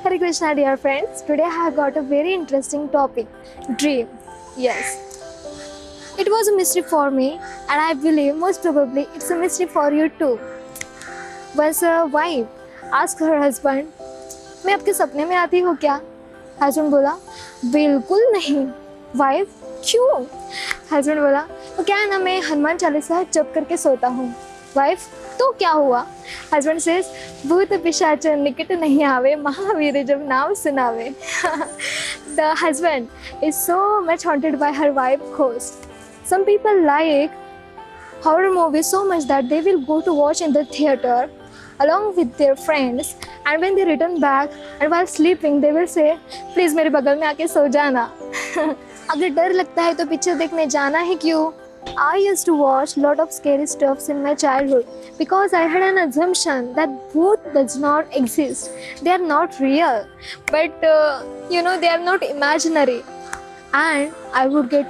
Hare Krishna, dear friends. Today I have got a very interesting topic, dream. Yes, it was a mystery for me, and I believe most probably it's a mystery for you too. Once a wife asked her husband, मैं आपके सपने में आती हूँ क्या? Husband बोला, बिल्कुल नहीं. वाइफ, क्यों? हस्बैंड बोला, तो क्या है ना, मैं हनुमान चालीसा जप करके सोता हूँ. वाइफ, तो क्या हुआ? हस्बैंड सेज, भूत पिशाच निकट नहीं आवे, महावीर जब नाम सुनावे. The husband is so much haunted by her wife ghost. Some people like horror movies so much that they will go to watch in the theater along with their friends, and when they return back and while sleeping they will say, please मेरे बगल में आके सो जाना. अगर डर लगता है तो पिक्चर देखने जाना है क्यों? I used to watch lot of scary stuffs in my childhood because I had an assumption that bhoot does not exist. They are not real, but they are not imaginary, and I would get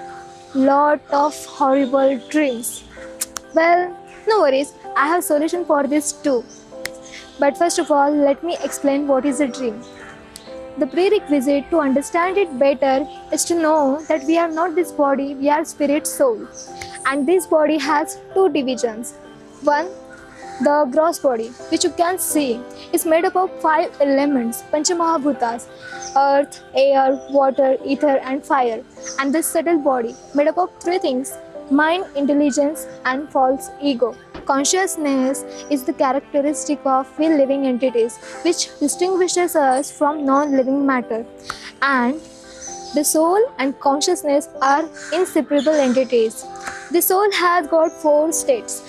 lot of horrible dreams. Well, no worries, I have solution for this too. But first of all, let me explain what is a dream. The prerequisite to understand it better is to know that we are not this body, we are spirit soul. And this body has two divisions. One, the gross body, which you can see, is made up of 5 elements, Panchamahabhutas, earth, air, water, ether and fire. And this subtle body, made up of 3 things, mind, intelligence and false ego. Consciousness is the characteristic of we living entities which distinguishes us from non-living matter. And the soul and consciousness are inseparable entities. The soul has got 4 states.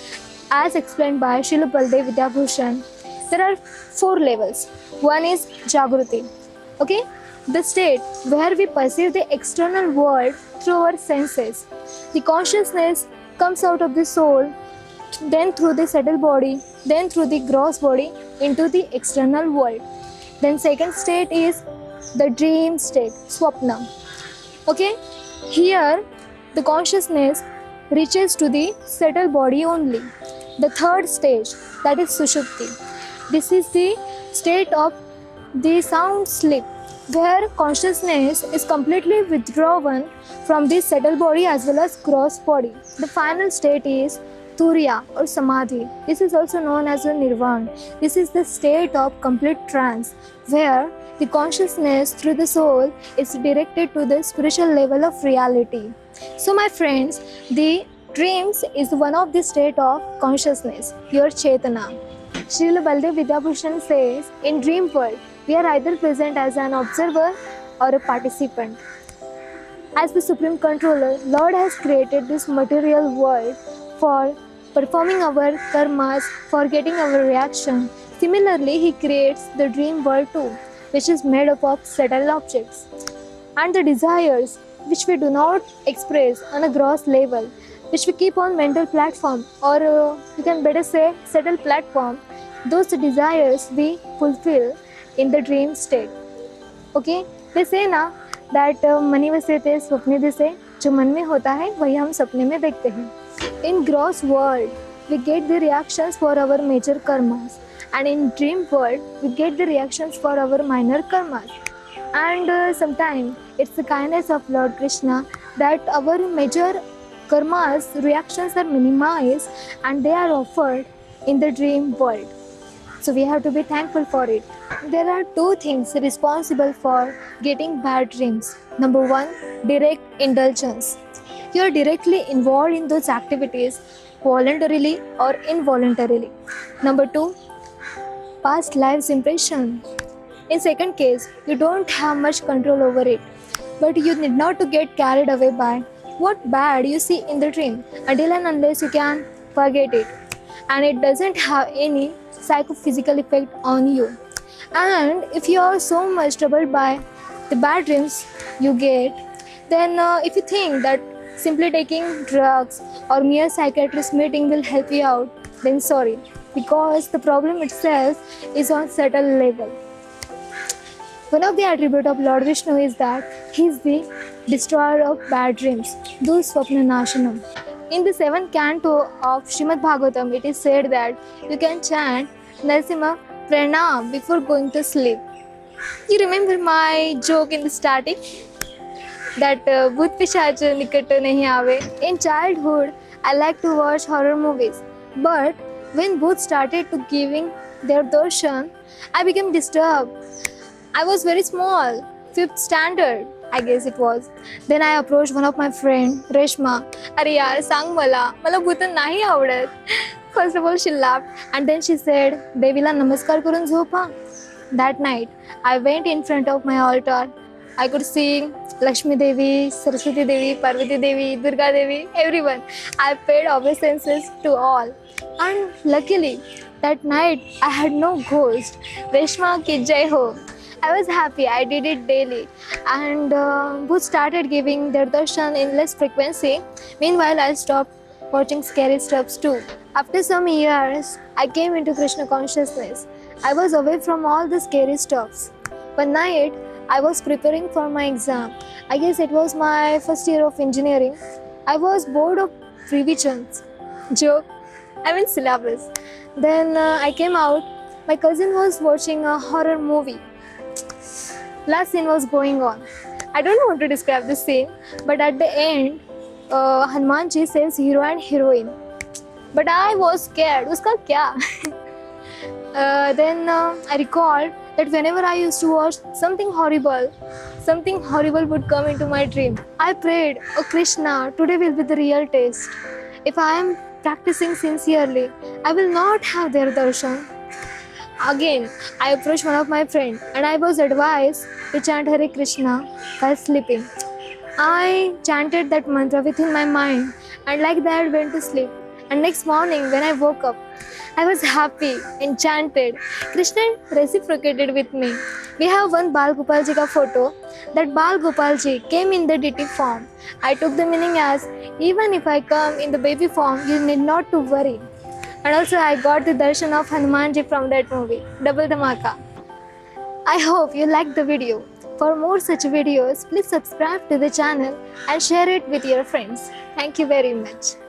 As explained by Srila Baldev Vidyabhushan, there are 4 levels. One is Jagruti. Okay? The state where we perceive the external world through our senses. The consciousness comes out of the soul, then through the subtle body, then through the gross body into the external world. Then second state is the dream state, Swapna. Okay? Here the consciousness reaches to the subtle body only. The third stage, that is Sushupti. This is the state of the sound sleep, where consciousness is completely withdrawn from the subtle body as well as gross body. The final state is Turiya or Samadhi. This is also known as a Nirvana. This is the state of complete trance, where the consciousness through the soul is directed to the spiritual level of reality. So my friends, the dreams is one of the state of consciousness, your Chetana. Srila Baldev Vidyabhushan says, in dream world, we are either present as an observer or a participant. As the Supreme Controller, Lord has created this material world for performing our karmas, for getting our reaction. Similarly, He creates the dream world too, which is made up of subtle objects. And the desires, which we do not express on a gross level, which we keep on mental platform, or you can better say subtle platform, those desires we fulfill in the dream state. Okay? They say na that मनि वसेते स्वप्ने दिसे, जो मन में होता है वही हम सपने में देखते हैं. In gross world, we get the reactions for our major karmas, and in dream world, we get the reactions for our minor karmas. And sometimes it's the kindness of Lord Krishna that our major karmas reactions are minimized and they are offered in the dream world. So we have to be thankful for it. There are 2 things responsible for getting bad dreams. Number 1, direct indulgence. You are directly involved in those activities voluntarily or involuntarily. Number 2, past life's impression. In second case, you don't have much control over it, but you need not to get carried away by what bad you see in the dream until and unless you can forget it, and it doesn't have any psychophysical effect on you. And if you are so much troubled by the bad dreams you get, then if you think that simply taking drugs or mere psychiatrist meeting will help you out, then sorry, because the problem itself is on subtle level. One of the attributes of Lord Vishnu is that He is the destroyer of bad dreams, Dusvapnanashanam. In the 7th canto of Srimad Bhagavatam, it is said that you can chant Narasimha Pranam before going to sleep. You remember my joke in the starting? That Bhut Pishach Nikat Nahi Aave. In childhood, I like to watch horror movies. But when Bhut started to giving their darshan, I became disturbed. I was very small, fifth standard, I guess it was. Then I approached one of my friend, Reshma. अरे यार सांग मला भूत नाही आवडत. First of all, she laughed and then she said, देवीला नमस्कार करून झोपा. That night, I went in front of my altar. I could see Lakshmi Devi, Saraswati Devi, Parvati Devi, Durga Devi, everyone. I paid obeisances to all. And luckily, that night I had no ghost. Reshma ki jai ho. I was happy, I did it daily. And Bhut started giving their darshan in less frequency. Meanwhile, I stopped watching scary stuffs too. After some years, I came into Krishna consciousness. I was away from all the scary stuffs. One night, I was preparing for my exam. I guess it was my first year of engineering. I was bored of revisions. Joke, I mean syllabus. Then I came out. My cousin was watching a horror movie. Last scene was going on. I don't want to describe the scene, but at the end, Hanumanji saves hero and heroine. But I was scared. Uska kya? Then I recalled that whenever I used to watch something horrible would come into my dream. I prayed, oh Krishna, today will be the real test. If I am practicing sincerely, I will not have their darshan. Again, I approached one of my friends and I was advised to chant Hare Krishna while sleeping. I chanted that mantra within my mind and like that went to sleep. And next morning when I woke up, I was happy, enchanted. Krishna reciprocated with me. We have one Bal Gopal Ji ka photo. That Bal Gopal Ji came in the deity form. I took the meaning as, even if I come in the baby form, you need not to worry. And also I got the darshan of Hanumanji from that movie, Double Dhamaka. I hope you liked the video. For more such videos, please subscribe to the channel and share it with your friends. Thank you very much.